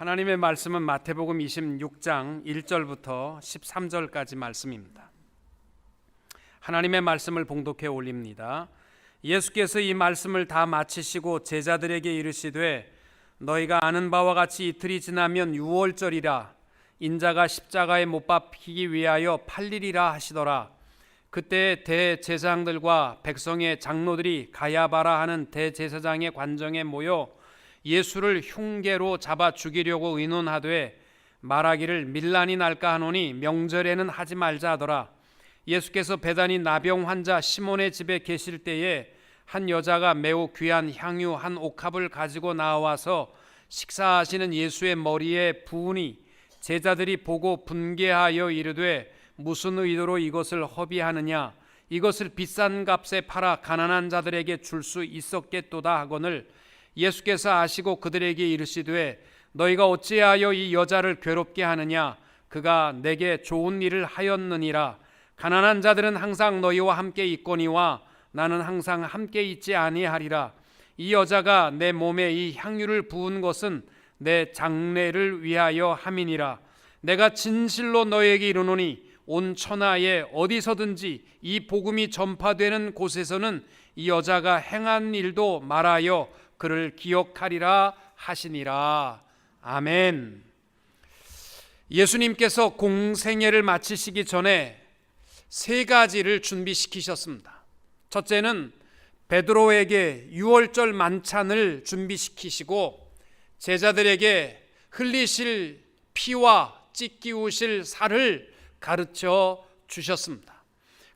하나님의 말씀은 마태복음 26장 1절부터 13절까지 말씀입니다. 하나님의 말씀을 봉독해 올립니다. 예수께서 이 말씀을 다 마치시고 제자들에게 이르시되 너희가 아는 바와 같이 이틀이 지나면 유월절이라 인자가 십자가에 못 박히기 위하여 팔리리라 하시더라. 그때 대제사장들과 백성의 장로들이 가야바라 하는 대제사장의 관정에 모여 예수를 흉계로 잡아 죽이려고 의논하되 말하기를 밀란이 날까 하노니 명절에는 하지 말자 하더라. 예수께서 베다니 나병 환자 시몬의 집에 계실 때에 한 여자가 매우 귀한 향유 한 옥합을 가지고 나와서 식사하시는 예수의 머리에 부으니 제자들이 보고 분개하여 이르되 무슨 의도로 이것을 허비하느냐, 이것을 비싼 값에 팔아 가난한 자들에게 줄 수 있었겠도다 하거늘 예수께서 아시고 그들에게 이르시되 너희가 어찌하여 이 여자를 괴롭게 하느냐, 그가 내게 좋은 일을 하였느니라. 가난한 자들은 항상 너희와 함께 있거니와 나는 항상 함께 있지 아니하리라. 이 여자가 내 몸에 이 향유를 부은 것은 내 장례를 위하여 함이니라. 내가 진실로 너희에게 이르노니 온 천하에 어디서든지 이 복음이 전파되는 곳에서는 이 여자가 행한 일도 말하여 그를 기억하리라 하시니라. 아멘. 예수님께서 공생애를 마치시기 전에 세 가지를 준비시키셨습니다. 첫째는 베드로에게 유월절 만찬을 준비시키시고 제자들에게 흘리실 피와 찢기우실 살을 가르쳐 주셨습니다.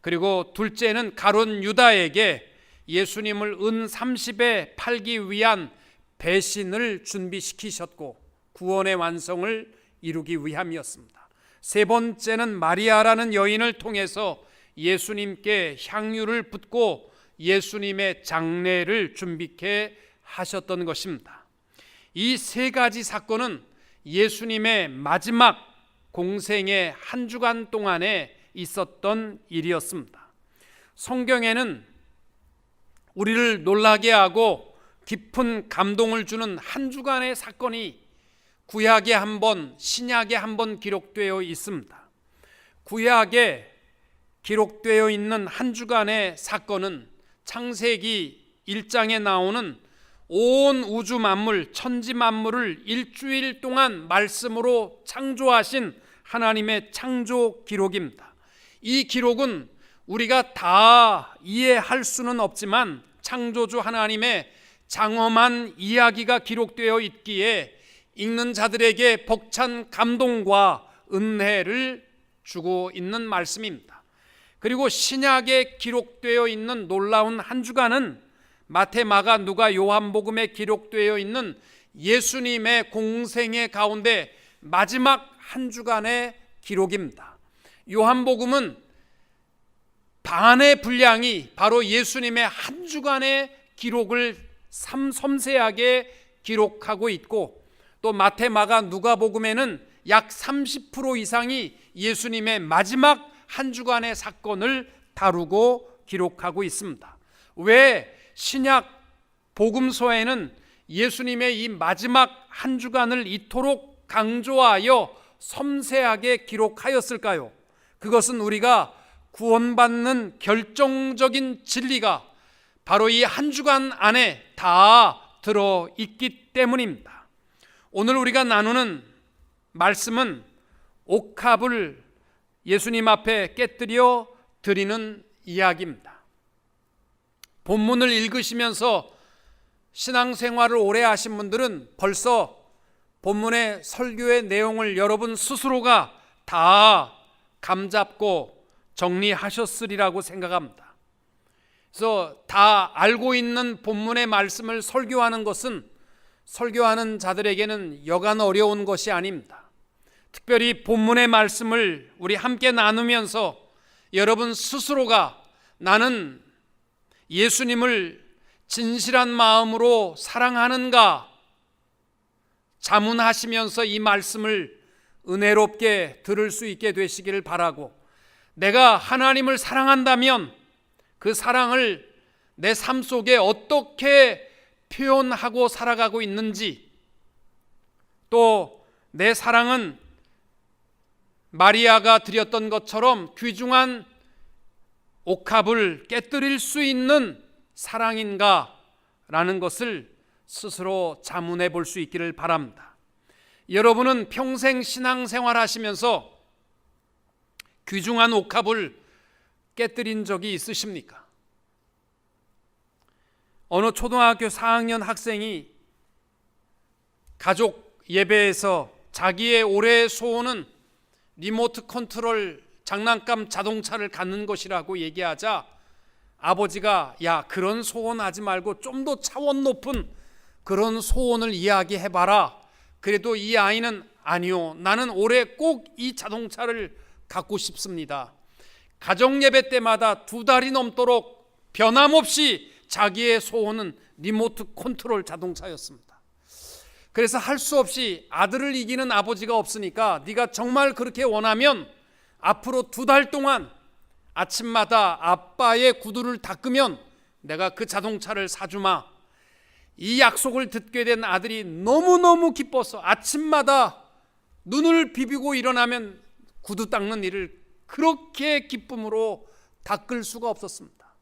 그리고 둘째는 가룟 유다에게 예수님을 은 30에 팔기 위한 배신을 준비시키셨고 구원의 완성을 이루기 위함이었습니다. 세 번째는 마리아라는 여인을 통해서 예수님께 향유를 붓고 예수님의 장례를 준비케 하셨던 것입니다. 이 세 가지 사건은 예수님의 마지막 공생의 한 주간 동안에 있었던 일이었습니다. 성경에는 우리를 놀라게 하고 깊은 감동을 주는 한 주간의 사건이 구약에 한 번, 신약에 한 번 기록되어 있습니다. 구약에 기록되어 있는 한 주간의 사건은 창세기 1장에 나오는 온 우주 만물, 천지 만물을 일주일 동안 말씀으로 창조하신 하나님의 창조 기록입니다. 이 기록은 우리가 다 이해할 수는 없지만 창조주 하나님의 장엄한 이야기가 기록되어 있기에 읽는 자들에게 벅찬 감동과 은혜를 주고 있는 말씀입니다. 그리고 신약에 기록되어 있는 놀라운 한 주간은 마태, 마가, 누가, 요한복음에 기록되어 있는 예수님의 공생애 가운데 마지막 한 주간의 기록입니다. 요한복음은 반의 분량이 바로 예수님의 한 주간의 기록을 섬세하게 기록하고 있고 또 마태, 마가, 누가복음에는 약 30% 이상이 예수님의 마지막 한 주간의 사건을 다루고 기록하고 있습니다. 왜 신약 복음서에는 예수님의 이 마지막 한 주간을 이토록 강조하여 섬세하게 기록하였을까요? 그것은 우리가 구원받는 결정적인 진리가 바로 이 한 주간 안에 다 들어있기 때문입니다. 오늘 우리가 나누는 말씀은 옥합을 예수님 앞에 깨뜨려 드리는 이야기입니다. 본문을 읽으시면서 신앙생활을 오래 하신 분들은 벌써 본문의 설교의 내용을 여러분 스스로가 다 감잡고 정리하셨으리라고 생각합니다. 그래서 다 알고 있는 본문의 말씀을 설교하는 것은 설교하는 자들에게는 여간 어려운 것이 아닙니다. 특별히 본문의 말씀을 우리 함께 나누면서 여러분 스스로가 나는 예수님을 진실한 마음으로 사랑하는가 자문하시면서 이 말씀을 은혜롭게 들을 수 있게 되시기를 바라고, 내가 하나님을 사랑한다면 그 사랑을 내 삶 속에 어떻게 표현하고 살아가고 있는지, 또 내 사랑은 마리아가 드렸던 것처럼 귀중한 옥합을 깨뜨릴 수 있는 사랑인가? 라는 것을 스스로 자문해 볼 수 있기를 바랍니다. 여러분은 평생 신앙생활 하시면서 귀중한 옥합을 깨뜨린 적이 있으십니까? 어느 초등학교 4학년 학생이 가족 예배에서 자기의 올해의 소원은 리모트 컨트롤 장난감 자동차를 갖는 것이라고 얘기하자 아버지가 야, 그런 소원 하지 말고 좀 더 차원 높은 그런 소원을 이야기해봐라. 그래도 이 아이는 아니요, 나는 올해 꼭 이 자동차를 갖고 싶습니다. 가정 예배 때마다 2달이 넘도록 변함없이 자기의 소원은 리모트 컨트롤 자동차였습니다. 그래서 할 수 없이 아들을 이기는 아버지가 없으니까 네가 정말 그렇게 원하면 앞으로 2달 동안 아침마다 아빠의 구두를 닦으면 내가 그 자동차를 사주마. 이 약속을 듣게 된 아들이 너무너무 기뻐서 아침마다 눈을 비비고 일어나면 구두 닦는 일을 그렇게 기쁨으로 닦을 수가 없었습니다.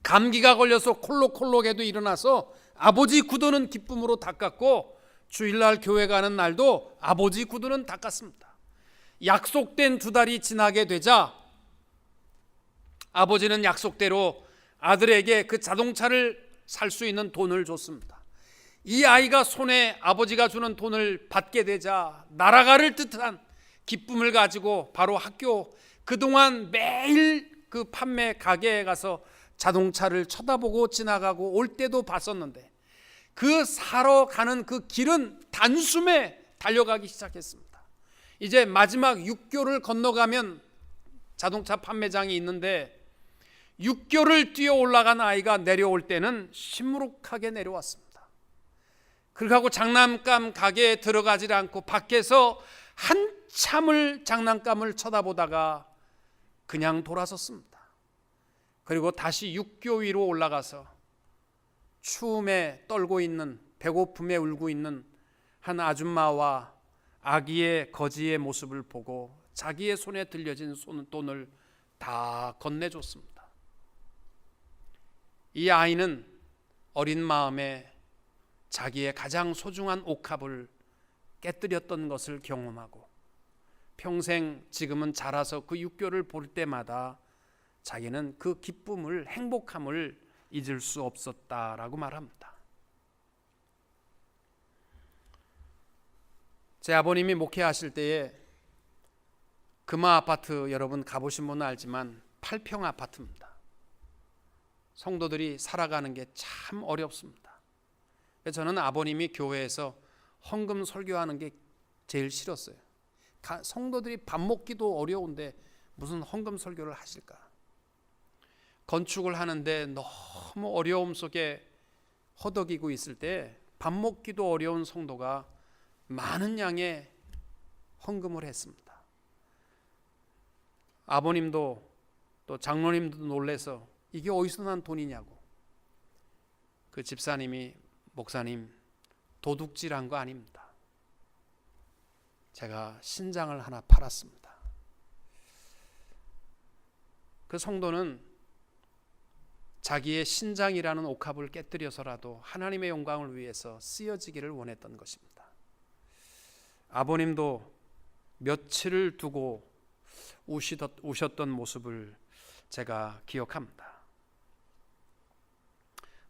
감기가 걸려서 콜록콜록해도 일어나서 아버지 구두는 기쁨으로 닦았고, 주일날 교회 가는 날도 아버지 구두는 닦았습니다. 약속된 2달이 지나게 되자 아버지는 약속대로 아들에게 그 자동차를 살 수 있는 돈을 줬습니다. 이 아이가 손에 아버지가 주는 돈을 받게 되자 날아가를 듯한 기쁨을 가지고 바로 학교, 그동안 매일 그 판매 가게에 가서 자동차를 쳐다보고 지나가고 올 때도 봤었는데 그 사러 가는 그 길은 단숨에 달려가기 시작했습니다. 이제 마지막 6교를 건너가면 자동차 판매장이 있는데 6교를 뛰어 올라간 아이가 내려올 때는 시무룩하게 내려왔습니다. 그러고 장난감 가게에 들어가지 않고 밖에서 한참을 장난감을 쳐다보다가 그냥 돌아섰습니다. 그리고 다시 6교 위로 올라가서 추움에 떨고 있는, 배고픔에 울고 있는 한 아줌마와 아기의 거지의 모습을 보고 자기의 손에 들려진 돈을 다 건네줬습니다. 이 아이는 어린 마음에 자기의 가장 소중한 옥합을 깨뜨렸던 것을 경험하고 평생 지금은 자라서 그 6교를 볼 때마다 자기는 그 기쁨을, 행복함을 잊을 수 없었다라고 말합니다. 제 아버님이 목회하실 때에 금화 아파트, 여러분 가보신 분은 알지만 8평 아파트입니다. 성도들이 살아가는 게 참 어렵습니다. 저는 아버님이 교회에서 헌금 설교하는 게 제일 싫었어요. 성도들이 밥 먹기도 어려운데 무슨 헌금 설교를 하실까? 건축을 하는데 너무 어려움 속에 허덕이고 있을 때 밥 먹기도 어려운 성도가 많은 양의 헌금을 했습니다. 아버님도 또 장로님도 놀래서 이게 어디서 난 돈이냐고. 그 집사님이 목사님, 도둑질한 거 아닙니다. 제가 신장을 하나 팔았습니다. 그 성도는 자기의 신장이라는 옥합을 깨뜨려서라도 하나님의 영광을 위해서 쓰여지기를 원했던 것입니다. 아버님도 며칠을 두고 우셨던 모습을 제가 기억합니다.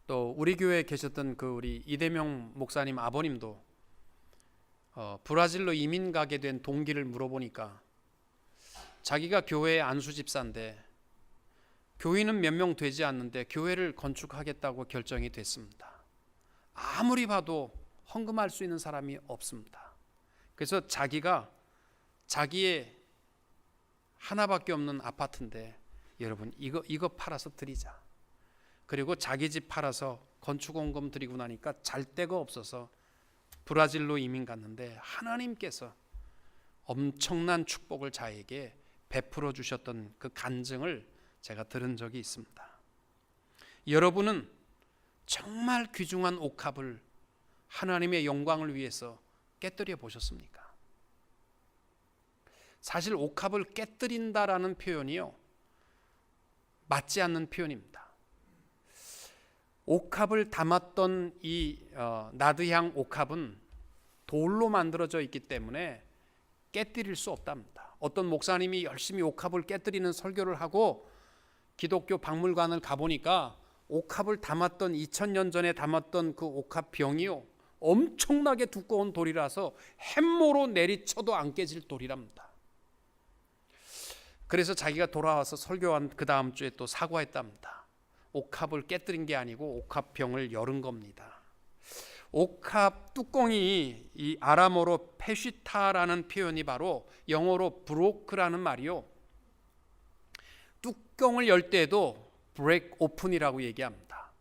또 우리 교회에 계셨던 그 우리 이대명 목사님 아버님도 브라질로 이민 가게 된 동기를 물어보니까 자기가 교회의 안수 집사인데 교인은 몇 명 되지 않는데 교회를 건축하겠다고 결정이 됐습니다. 아무리 봐도 헌금할 수 있는 사람이 없습니다. 그래서 자기가 자기의 하나밖에 없는 아파트인데 여러분 이거 팔아서 드리자. 그리고 자기 집 팔아서 건축원금 드리고 나니까 잘 데가 없어서 브라질로 이민 갔는데 하나님께서 엄청난 축복을 자에게 베풀어 주셨던 그 간증을 제가 들은 적이 있습니다. 여러분은 정말 귀중한 옥합을 하나님의 영광을 위해서 깨뜨려 보셨습니까? 사실 옥합을 깨뜨린다라는 표현이요, 맞지 않는 표현입니다. 옥합을 담았던 이 나드향 옥합은 돌로 만들어져 있기 때문에 깨뜨릴 수 없답니다. 어떤 목사님이 열심히 옥합을 깨뜨리는 설교를 하고 기독교 박물관을 가보니까 옥합을 담았던 2000년 전에 담았던 그 옥합병이요, 엄청나게 두꺼운 돌이라서 햄모로 내리쳐도 안 깨질 돌이랍니다. 그래서 자기가 돌아와서 설교한 그 다음 주에 또 사과했답니다. 옥합을 깨뜨린 게 아니고 옥합병을 열은 겁니다. 옥합 뚜껑이 이 아람어로 페시타라는 표현이 바로 영어로 브로크라는 말이요, 뚜껑을 열 때에도 브레이크 오픈이라고 얘기합니다.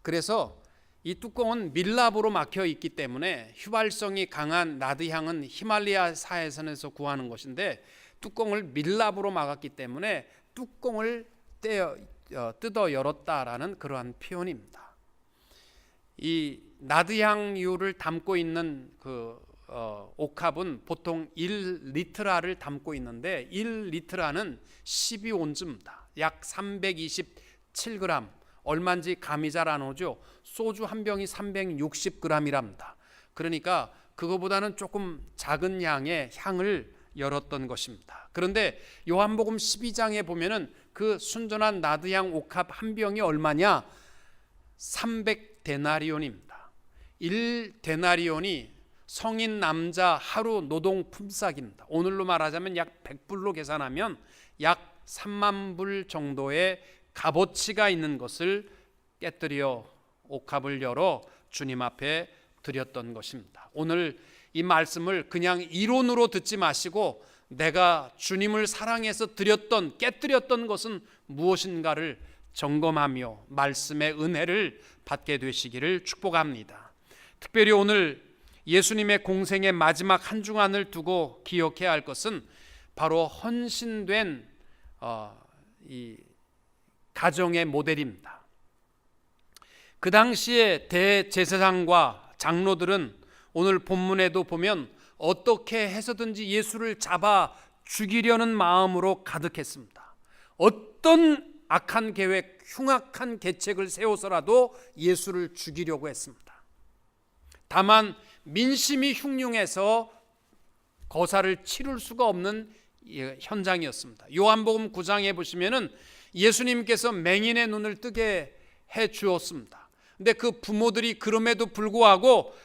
그래서 이 뚜껑은 밀랍으로 막혀 있기 때문에 휘발성이 강한 나드향은 히말라야 사해선에서 구하는 것인데, 뚜껑을 밀랍으로 막았기 때문에 뚜껑을 뜯어 열었다라는 그러한 표현입니다. 이 나드향유를 담고 있는 그 옥합은 보통 1리트라를 담고 있는데 1리트라는 12온즈입니다. 약 327g, 얼마인지 감이 잘 안 오죠. 소주 한 병이 360g이랍니다. 그러니까 그거보다는 조금 작은 양의 향을 열었던 것입니다. 그런데 요한복음 12장에 보면은 그 순전한 나드향 옥합 한 병이 얼마냐? 300데나리온입니다. 1데나리온이 성인 남자 하루 노동 품삯입니다. 오늘로 말하자면 약 100불로 계산하면 약 3만 불 정도의 값어치가 있는 것을 깨뜨려 옥합을 열어 주님 앞에 드렸던 것입니다. 오늘 이 말씀을 그냥 이론으로 듣지 마시고 내가 주님을 사랑해서 드렸던, 깨뜨렸던 것은 무엇인가를 점검하며 말씀의 은혜를 받게 되시기를 축복합니다. 특별히 오늘 예수님의 공생의 마지막 한 주간을 두고 기억해야 할 것은 바로 헌신된 이 가정의 모델입니다. 그 당시에 대제사장과 장로들은 오늘 본문에도 보면 어떻게 해서든지 예수를 잡아 죽이려는 마음으로 가득했습니다. 어떤 악한 계획, 흉악한 계책을 세워서라도 예수를 죽이려고 했습니다. 다만 민심이 흉흉해서 거사를 치룰 수가 없는 현장이었습니다. 요한복음 9장에 보시면은 예수님께서 맹인의 눈을 뜨게 해 주었습니다. 근데 그 부모들이 그럼에도 불구하고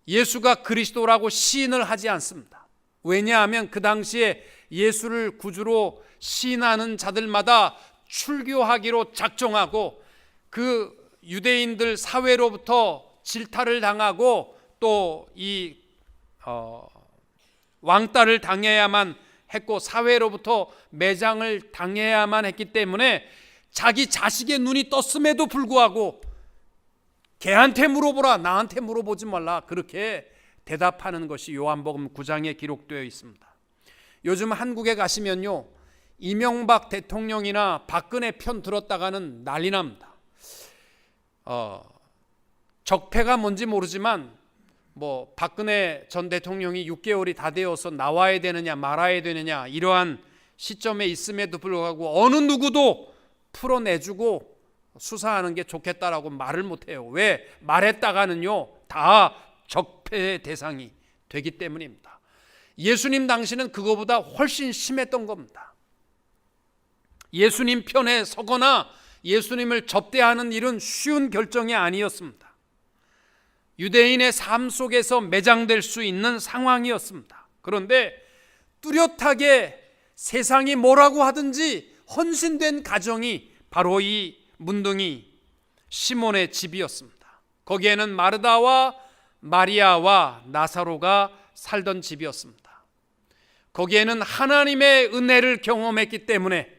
예수가 그리스도라고 시인을 하지 않습니다. 왜냐하면 그 당시에 예수를 구주로 시인하는 자들마다 출교하기로 작정하고 그 유대인들 사회로부터 질타를 당하고 또 이 왕따를 당해야만 했고 사회로부터 매장을 당해야만 했기 때문에 자기 자식의 눈이 떴음에도 불구하고 걔한테 물어보라, 나한테 물어보지 말라, 그렇게 대답하는 것이 요한복음 9장에 기록되어 있습니다. 요즘 한국에 가시면요, 이명박 대통령이나 박근혜 편 들었다가는 난리 납니다. 적폐가 뭔지 모르지만 뭐 박근혜 전 대통령이 6개월이 다 되어서 나와야 되느냐 말아야 되느냐 이러한 시점에 있음에도 불구하고 어느 누구도 풀어내주고 수사하는 게 좋겠다라고 말을 못해요. 왜? 말했다가는요 다 적폐의 대상이 되기 때문입니다. 예수님 당시는 그거보다 훨씬 심했던 겁니다. 예수님 편에 서거나 예수님을 접대하는 일은 쉬운 결정이 아니었습니다. 유대인의 삶 속에서 매장될 수 있는 상황이었습니다. 그런데 뚜렷하게 세상이 뭐라고 하든지 헌신된 가정이 바로 이 문둥이 시몬의 집이었습니다. 거기에는 마르다와 마리아와 나사로가 살던 집이었습니다. 거기에는 하나님의 은혜를 경험했기 때문에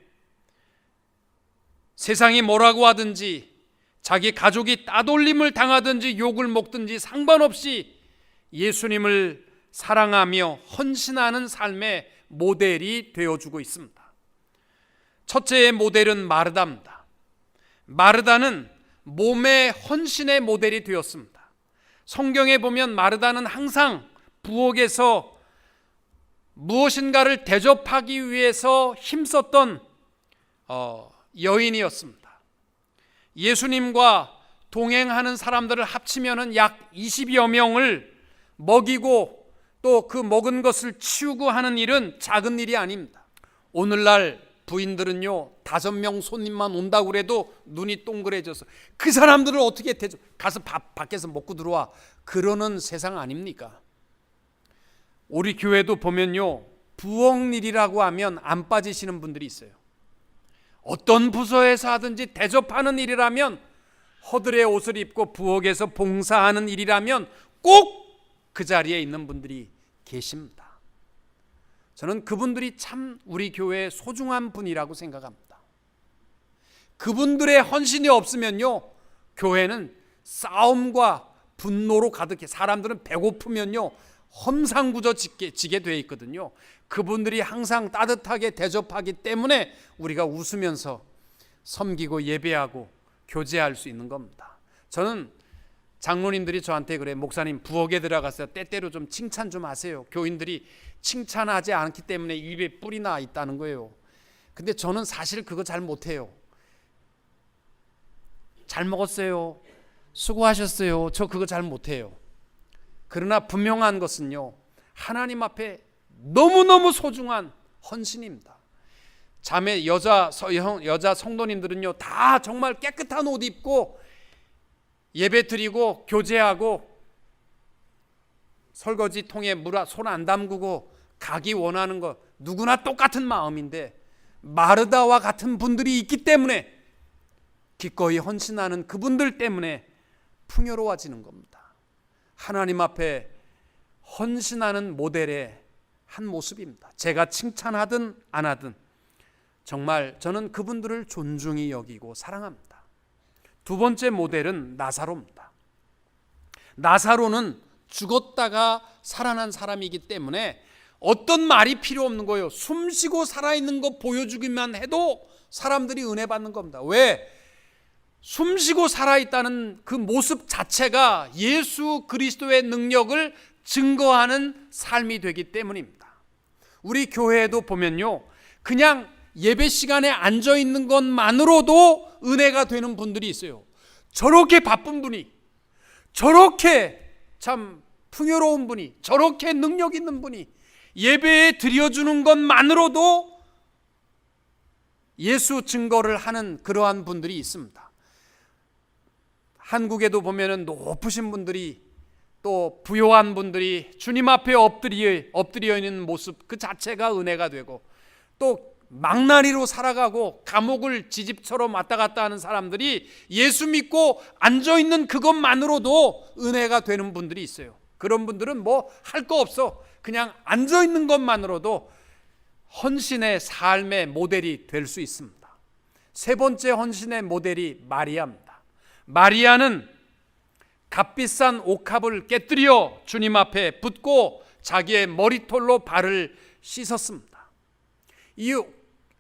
세상이 뭐라고 하든지 자기 가족이 따돌림을 당하든지 욕을 먹든지 상관없이 예수님을 사랑하며 헌신하는 삶의 모델이 되어주고 있습니다. 첫째의 모델은 마르다입니다. 마르다는 몸의 헌신의 모델이 되었습니다. 성경에 보면 마르다는 항상 부엌에서 무엇인가를 대접하기 위해서 힘썼던 여인이었습니다. 예수님과 동행하는 사람들을 합치면 약 20여 명을 먹이고 또 그 먹은 것을 치우고 하는 일은 작은 일이 아닙니다. 오늘날 부인들은요, 5명 손님만 온다고 그래도 눈이 동그래져서 그 사람들을 어떻게 대접, 가서 밥 밖에서 먹고 들어와, 그러는 세상 아닙니까? 우리 교회도 보면요, 부엌 일이라고 하면 안 빠지시는 분들이 있어요. 어떤 부서에서 하든지 대접하는 일이라면, 허들의 옷을 입고 부엌에서 봉사하는 일이라면 꼭 그 자리에 있는 분들이 계십니다. 저는 그분들이 참 우리 교회의 소중한 분이라고 생각합니다. 그분들의 헌신이 없으면요, 교회는 싸움과 분노로 가득해, 사람들은 배고프면요 험상궂어지게 돼 있거든요. 그분들이 항상 따뜻하게 대접하기 때문에 우리가 웃으면서 섬기고 예배하고 교제할 수 있는 겁니다. 저는 장로님들이 저한테 그래, 목사님 부엌에 들어가서 때때로 좀 칭찬 좀 하세요. 교인들이 칭찬하지 않기 때문에 입에 뿔이 나 있다는 거예요. 근데 저는 사실 그거 잘 못해요. 잘 먹었어요, 수고하셨어요, 저 그거 잘 못해요. 그러나 분명한 것은요, 하나님 앞에 너무너무 소중한 헌신입니다. 자매 여자 성도님들은요, 다 정말 깨끗한 옷 입고 예배 드리고 교제하고 설거지통에 손 안 담그고 가기 원하는 거 누구나 똑같은 마음인데, 마르다와 같은 분들이 있기 때문에, 기꺼이 헌신하는 그분들 때문에 풍요로워지는 겁니다. 하나님 앞에 헌신하는 모델의 한 모습입니다. 제가 칭찬하든 안 하든 정말 저는 그분들을 존중히 여기고 사랑합니다. 두 번째 모델은 나사로입니다. 나사로는 죽었다가 살아난 사람이기 때문에 어떤 말이 필요 없는 거예요. 숨쉬고 살아있는 거 보여주기만 해도 사람들이 은혜 받는 겁니다. 왜? 숨쉬고 살아있다는 그 모습 자체가 예수 그리스도의 능력을 증거하는 삶이 되기 때문입니다. 우리 교회에도 보면요, 그냥 예배 시간에 앉아 있는 것만으로도 은혜가 되는 분들이 있어요. 저렇게 바쁜 분이, 저렇게 참 풍요로운 분이, 저렇게 능력 있는 분이 예배에 드려주는 것만으로도 예수 증거를 하는 그러한 분들이 있습니다. 한국에도 보면은 높으신 분들이, 또 부요한 분들이 주님 앞에 엎드려 있는 모습 그 자체가 은혜가 되고, 또 망나니로 살아가고 감옥을 지집처럼 왔다 갔다 하는 사람들이 예수 믿고 앉아있는 그것만으로도 은혜가 되는 분들이 있어요. 그런 분들은 뭐 할 거 없어, 그냥 앉아있는 것만으로도 헌신의 삶의 모델이 될 수 있습니다. 세 번째 헌신의 모델이 마리아입니다. 마리아는 값비싼 옥합을 깨뜨려 주님 앞에 붓고 자기의 머리털로 발을 씻었습니다. 이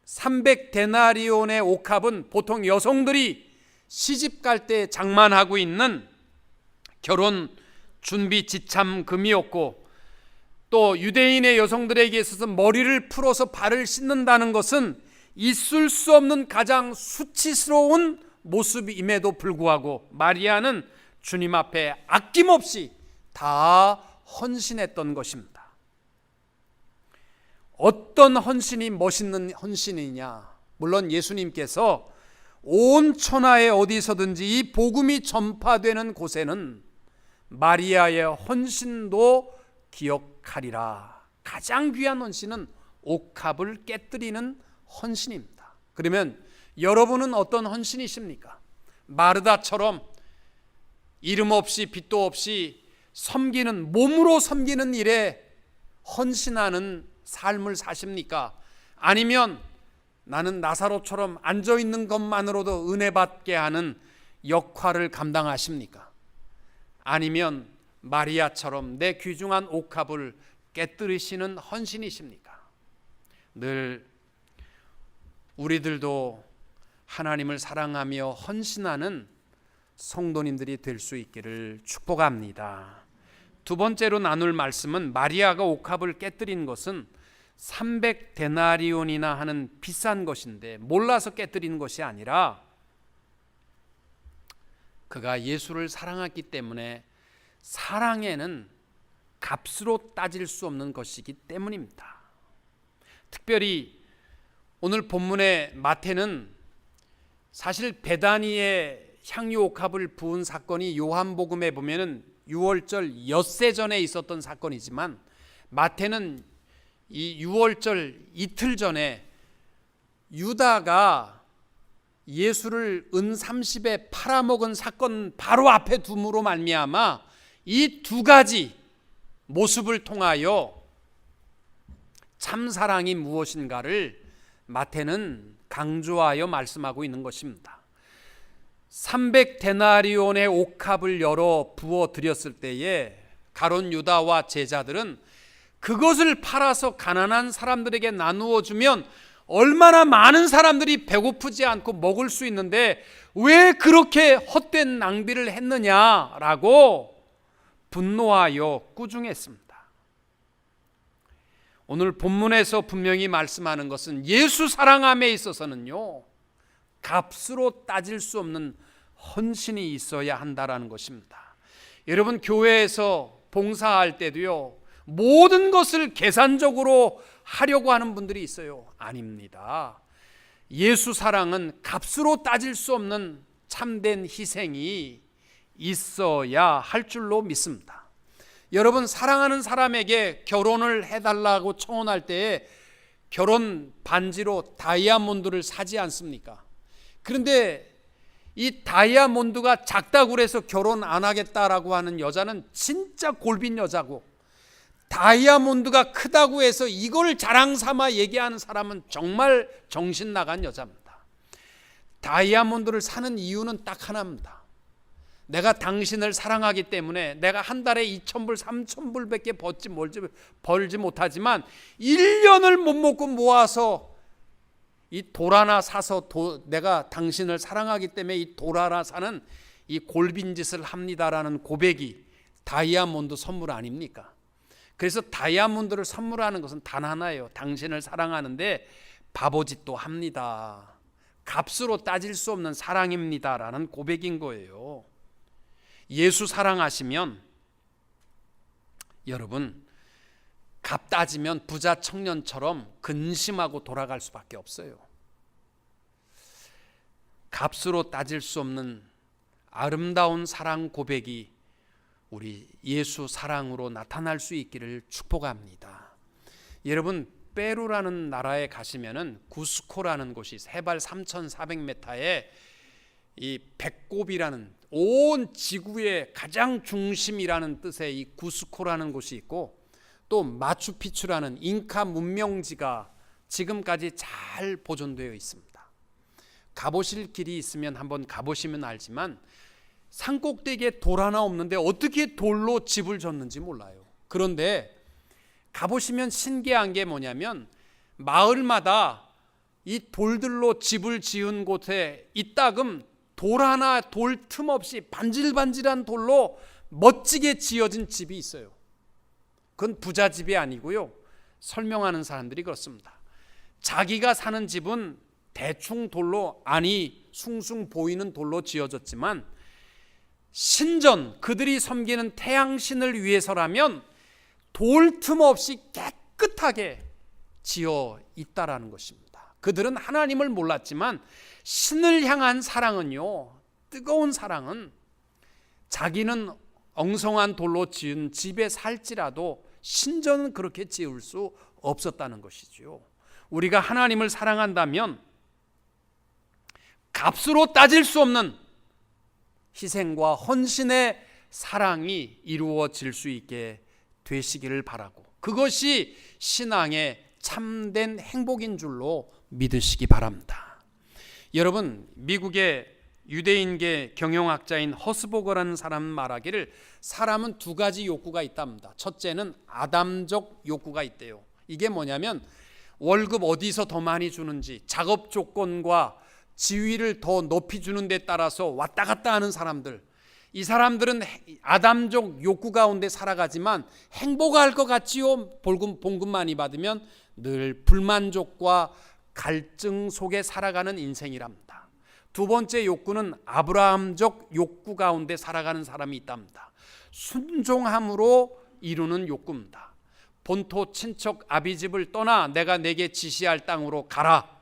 300데나리온의 옥합은 보통 여성들이 시집 갈 때 장만하고 있는 결혼 준비 지참금이었고, 또 유대인의 여성들에게 있어서 머리를 풀어서 발을 씻는다는 것은 있을 수 없는 가장 수치스러운 모습임에도 불구하고 마리아는 주님 앞에 아낌없이 다 헌신했던 것입니다. 어떤 헌신이 멋있는 헌신이냐? 물론 예수님께서 온 천하에 어디서든지 이 복음이 전파되는 곳에는 마리아의 헌신도 기억하리라. 가장 귀한 헌신은 옥합을 깨뜨리는 헌신입니다. 그러면 여러분은 어떤 헌신이십니까? 마르다처럼 이름 없이 빚도 없이 섬기는, 몸으로 섬기는 일에 헌신하는 삶을 사십니까? 아니면 나는 나사로처럼 앉아있는 것만으로도 은혜 받게 하는 역할을 감당하십니까? 아니면 마리아처럼 내 귀중한 옥합을 깨뜨리시는 헌신이십니까? 늘 우리들도 하나님을 사랑하며 헌신하는 성도님들이 될 수 있기를 축복합니다. 두 번째로 나눌 말씀은 마리아가 옥합을 깨뜨린 것은 300데나리온이나 하는 비싼 것인데 몰라서 깨뜨린 것이 아니라 그가 예수를 사랑했기 때문에 사랑에는 값으로 따질 수 없는 것이기 때문입니다. 특별히 오늘 본문의 마태는 사실 베다니에 향유 옥합을 부은 사건이 요한복음에 보면은 6월절 엿새 전에 있었던 사건이지만 마태는 이 6월절 이틀 전에 유다가 예수를 은 30에 팔아먹은 사건 바로 앞에 둠으로 말미암아 이 두 가지 모습을 통하여 참사랑이 무엇인가를 마태는 강조하여 말씀하고 있는 것입니다. 300데나리온의 옥합을 열어 부어 드렸을 때에 가룟 유다와 제자들은 그것을 팔아서 가난한 사람들에게 나누어 주면 얼마나 많은 사람들이 배고프지 않고 먹을 수 있는데 왜 그렇게 헛된 낭비를 했느냐라고 분노하여 꾸중했습니다. 오늘 본문에서 분명히 말씀하는 것은 예수 사랑함에 있어서는요, 값으로 따질 수 없는 헌신이 있어야 한다라는 것입니다. 여러분, 교회에서 봉사할 때도요, 모든 것을 계산적으로 하려고 하는 분들이 있어요. 아닙니다. 예수 사랑은 값으로 따질 수 없는 참된 희생이 있어야 할 줄로 믿습니다. 여러분, 사랑하는 사람에게 결혼을 해달라고 청혼할 때에 결혼 반지로 다이아몬드를 사지 않습니까? 그런데 이 다이아몬드가 작다고 해서 결혼 안 하겠다라고 하는 여자는 진짜 골빈 여자고, 다이아몬드가 크다고 해서 이걸 자랑 삼아 얘기하는 사람은 정말 정신 나간 여자입니다. 다이아몬드를 사는 이유는 딱 하나입니다. 내가 당신을 사랑하기 때문에 내가 한 달에 2,000불, 3,000불밖에 벌지 못하지만 1년을 못 먹고 모아서 이 돌 하나 사서 내가 당신을 사랑하기 때문에 이 돌 하나 사는 이 골빈 짓을 합니다라는 고백이 다이아몬드 선물 아닙니까? 그래서 다이아몬드를 선물하는 것은 단 하나예요. 당신을 사랑하는데 바보짓도 합니다. 값으로 따질 수 없는 사랑입니다라는 고백인 거예요. 예수 사랑하시면 여러분, 값 따지면 부자 청년처럼 근심하고 돌아갈 수밖에 없어요. 값으로 따질 수 없는 아름다운 사랑 고백이 우리 예수 사랑으로 나타날 수 있기를 축복합니다. 여러분, 페루라는 나라에 가시면은 구스코라는 곳이 해발 3,400m에 이 배꼽이라는 온 지구의 가장 중심이라는 뜻의 이 구스코라는 곳이 있고, 또 마추픽추라는 잉카 문명지가 지금까지 잘 보존되어 있습니다. 가보실 길이 있으면 한번 가보시면 알지만 산꼭대기에 돌 하나 없는데 어떻게 돌로 집을 졌는지 몰라요. 그런데 가보시면 신기한 게 뭐냐면 마을마다 이 돌들로 집을 지은 곳에 이따금 돌 하나 돌 틈 없이 반질반질한 돌로 멋지게 지어진 집이 있어요. 그건 부자 집이 아니고요. 설명하는 사람들이 그렇습니다. 자기가 사는 집은 대충 돌로, 아니 숭숭 보이는 돌로 지어졌지만 신전, 그들이 섬기는 태양신을 위해서라면 돌 틈 없이 깨끗하게 지어 있다라는 것입니다. 그들은 하나님을 몰랐지만 신을 향한 사랑은요, 뜨거운 사랑은 자기는 엉성한 돌로 지은 집에 살지라도 신전은 그렇게 지을 수 없었다는 것이죠. 우리가 하나님을 사랑한다면 값으로 따질 수 없는 희생과 헌신의 사랑이 이루어질 수 있게 되시기를 바라고, 그것이 신앙의 참된 행복인 줄로 믿으시기 바랍니다. 여러분, 미국의 유대인계 경영학자인 허스보거라는 사람은 말하기를 사람은 두 가지 욕구가 있답니다. 첫째는 아담적 욕구가 있대요. 이게 뭐냐면 월급 어디서 더 많이 주는지, 작업 조건과 지위를 더 높이 주는 데 따라서 왔다 갔다 하는 사람들, 이 사람들은 아담적 욕구 가운데 살아가지만 행복할 것 같지요? 봉급 많이 받으면 늘 불만족과 갈증 속에 살아가는 인생이랍니다. 두 번째 욕구는 아브라함적 욕구 가운데 살아가는 사람이 있답니다. 순종함으로 이루는 욕구입니다. 본토 친척 아비집을 떠나 내가 내게 지시할 땅으로 가라.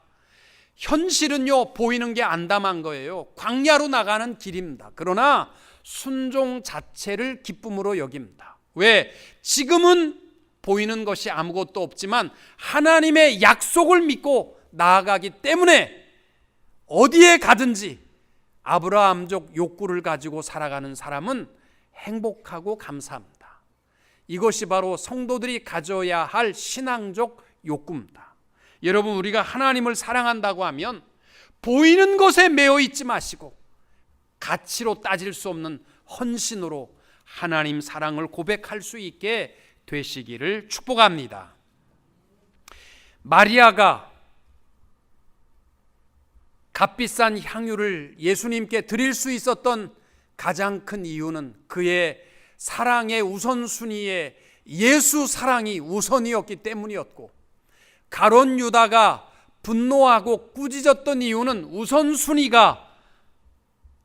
현실은요, 보이는 게 안담한 거예요. 광야로 나가는 길입니다. 그러나 순종 자체를 기쁨으로 여깁니다. 왜? 지금은 보이는 것이 아무것도 없지만 하나님의 약속을 믿고 나아가기 때문에 어디에 가든지 아브라함적 욕구를 가지고 살아가는 사람은 행복하고 감사합니다. 이것이 바로 성도들이 가져야 할 신앙적 욕구입니다. 여러분, 우리가 하나님을 사랑한다고 하면 보이는 것에 매여 있지 마시고 가치로 따질 수 없는 헌신으로 하나님 사랑을 고백할 수 있게 되시기를 축복합니다. 마리아가 값비싼 향유를 예수님께 드릴 수 있었던 가장 큰 이유는 그의 사랑의 우선순위에 예수 사랑이 우선이었기 때문이었고, 가룟 유다가 분노하고 꾸짖었던 이유는 우선순위가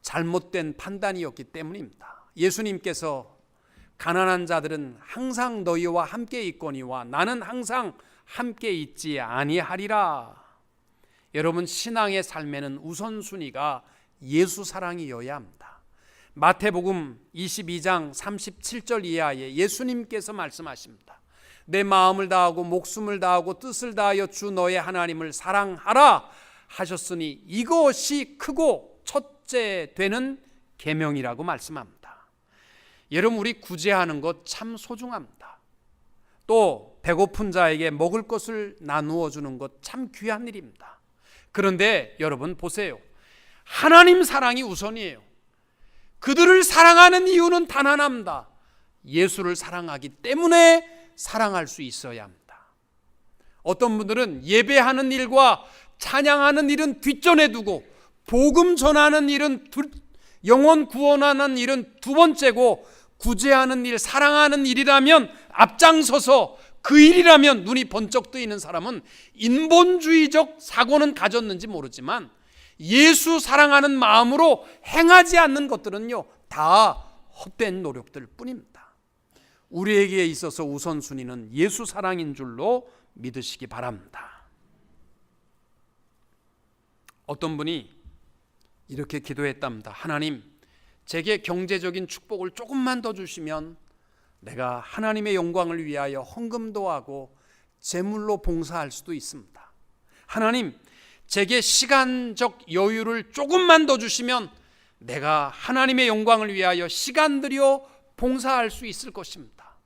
잘못된 판단이었기 때문입니다. 예수님께서 가난한 자들은 항상 너희와 함께 있거니와 나는 항상 함께 있지 아니하리라. 여러분, 신앙의 삶에는 우선순위가 예수 사랑이어야 합니다. 마태복음 22장 37절 이하에 예수님께서 말씀하십니다. 내 마음을 다하고 목숨을 다하고 뜻을 다하여 주 너의 하나님을 사랑하라 하셨으니 이것이 크고 첫째 되는 계명이라고 말씀합니다. 여러분, 우리 구제하는 것 참 소중합니다. 또 배고픈 자에게 먹을 것을 나누어 주는 것 참 귀한 일입니다. 그런데 여러분 보세요. 하나님 사랑이 우선이에요. 그들을 사랑하는 이유는 단 하나입니다. 예수를 사랑하기 때문에 사랑할 수 있어야 합니다. 어떤 분들은 예배하는 일과 찬양하는 일은 뒷전에 두고 복음 전하는 일은 영혼 구원하는 일은 두 번째고 구제하는 일, 사랑하는 일이라면 앞장서서 그 일이라면 눈이 번쩍 뜨이는 사람은 인본주의적 사고는 가졌는지 모르지만 예수 사랑하는 마음으로 행하지 않는 것들은요, 다 헛된 노력들 뿐입니다. 우리에게 있어서 우선순위는 예수 사랑인 줄로 믿으시기 바랍니다. 어떤 분이 이렇게 기도했답니다. 하나님, 제게 경제적인 축복을 조금만 더 주시면 내가 하나님의 영광을 위하여 헌금도 하고 제물로 봉사할 수도 있습니다. 하나님, 제게 시간적 여유를 조금만 더 주시면 내가 하나님의 영광을 위하여 시간 들여 봉사할 수 있을 것입니다.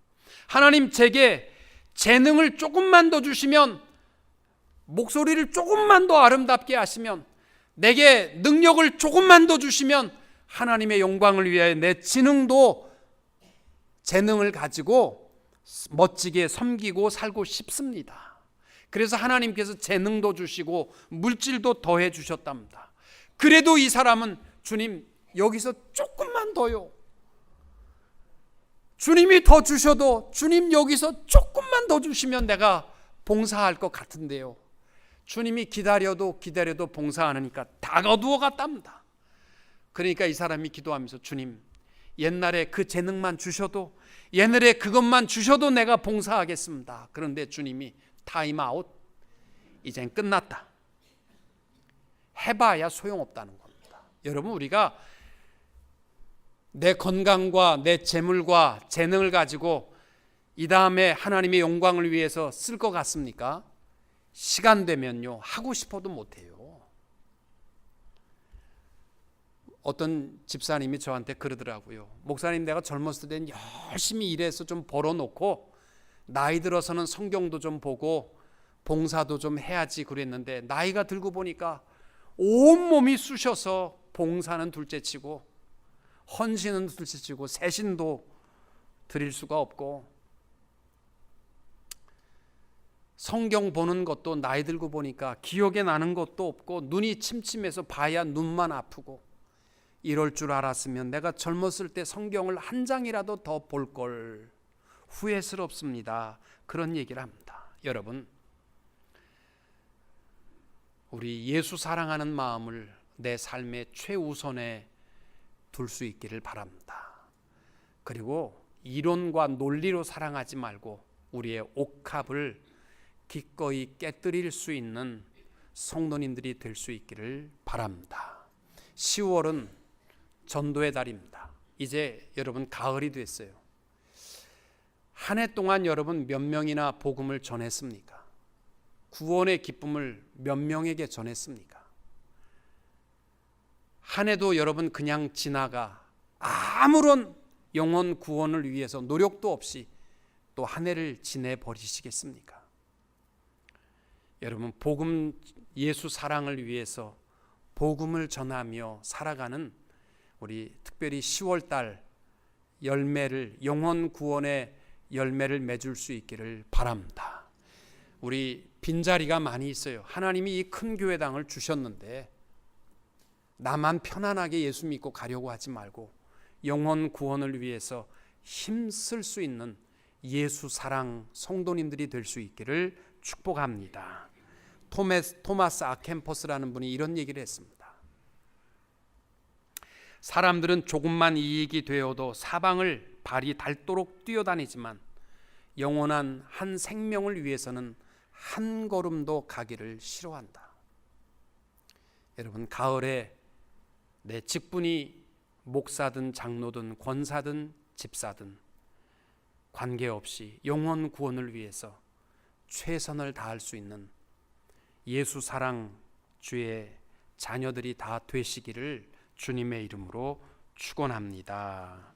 하나님, 제게 재능을 조금만 더 주시면, 목소리를 조금만 더 아름답게 하시면, 내게 능력을 조금만 더 주시면 하나님의 영광을 위하여 내 지능도 재능을 가지고 멋지게 섬기고 살고 싶습니다. 그래서 하나님께서 재능도 주시고 물질도 더해 주셨답니다. 그래도 이 사람은 주님, 여기서 조금만 더요. 주님이 더 주셔도 주님 여기서 조금만 더 주시면 내가 봉사할 것 같은데요. 주님이 기다려도 봉사 안 하니까 다 거두어 갔답니다. 그러니까 이 사람이 기도하면서 주님, 옛날에 그 재능만 주셔도, 옛날에 그것만 주셔도 내가 봉사하겠습니다. 그런데 주님이 타임아웃, 이젠 끝났다. 해봐야 소용없다는 겁니다. 여러분, 우리가 내 건강과 내 재물과 재능을 가지고 이 다음에 하나님의 영광을 위해서 쓸 것 같습니까? 시간 되면요, 하고 싶어도 못해요. 어떤 집사님이 저한테 그러더라고요. 목사님, 내가 젊었을 땐 열심히 일해서 좀 벌어놓고 나이 들어서는 성경도 좀 보고 봉사도 좀 해야지 그랬는데 나이가 들고 보니까 온몸이 쑤셔서 봉사는 둘째치고 헌신은 둘째치고 세신도 드릴 수가 없고, 성경 보는 것도 나이 들고 보니까 기억에 나는 것도 없고 눈이 침침해서 봐야 눈만 아프고, 이럴 줄 알았으면 내가 젊었을 때 성경을 한 장이라도 더 볼 걸, 후회스럽습니다. 그런 얘기를 합니다. 여러분, 우리 예수 사랑하는 마음을 내 삶의 최우선에 둘 수 있기를 바랍니다. 그리고 이론과 논리로 사랑하지 말고 우리의 옥합을 기꺼이 깨뜨릴 수 있는 성도님들이 될 수 있기를 바랍니다. 10월은 전도의 달입니다. 이제 여러분 가을이 됐어요. 한 해 동안 여러분 몇 명이나 복음을 전했습니까? 구원의 기쁨을 몇 명에게 전했습니까? 한 해도 여러분 그냥 지나가 아무런 영혼 구원을 위해서 노력도 없이 또 한 해를 지내버리시겠습니까? 여러분, 복음, 예수 사랑을 위해서 복음을 전하며 살아가는 우리 특별히 10월달 열매를, 영혼 구원의 열매를 맺을 수 있기를 바랍니다. 우리 빈자리가 많이 있어요. 하나님이 이 큰 교회당을 주셨는데 나만 편안하게 예수 믿고 가려고 하지 말고 영혼 구원을 위해서 힘쓸 수 있는 예수 사랑 성도님들이 될 수 있기를 축복합니다. 토마스 아켄포스라는 분이 이런 얘기를 했습니다. 사람들은 조금만 이익이 되어도 사방을 발이 닳도록 뛰어다니지만 영원한 한 생명을 위해서는 한 걸음도 가기를 싫어한다. 여러분, 가을에 내 직분이 목사든 장로든 권사든 집사든 관계없이 영혼 구원을 위해서 최선을 다할 수 있는 예수 사랑 주의 자녀들이 다 되시기를 주님의 이름으로 축원합니다.